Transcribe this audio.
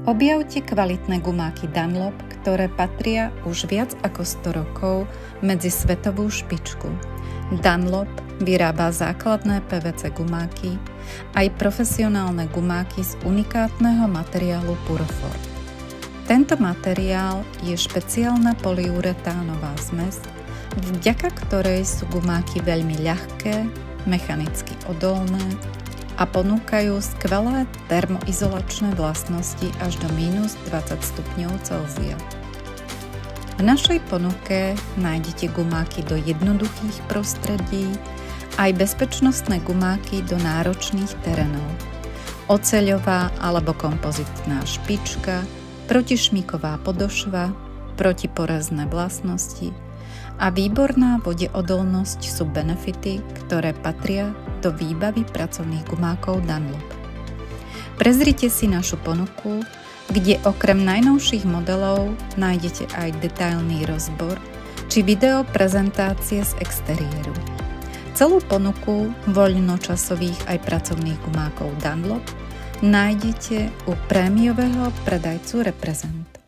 Objavte kvalitné gumáky Dunlop, ktoré patria už viac ako 100 rokov medzi svetovú špičku. Dunlop vyrába základné PVC gumáky, aj profesionálne gumáky z unikátneho materiálu Purofort. Tento materiál je špeciálna polyuretánová zmes, vďaka ktorej sú gumáky veľmi ľahké, mechanicky odolné a ponúkajú skvelé termoizolačné vlastnosti až do -20 stupňov Celzia. V našej ponuke nájdete gumáky do jednoduchých prostredí, aj bezpečnostné gumáky do náročných terénov. Oceľová alebo kompozitná špička, protišmiková podošva, protiporezné vlastnosti a výborná vodeodolnosť sú benefity, ktoré patria do výbavy pracovných gumákov Dunlop. Prezrite si našu ponuku, kde okrem najnovších modelov nájdete aj detailný rozbor či video prezentácie z exteriéru. Celú ponuku voľnočasových aj pracovných gumákov Dunlop nájdete u prémiového predajcu Reprezent.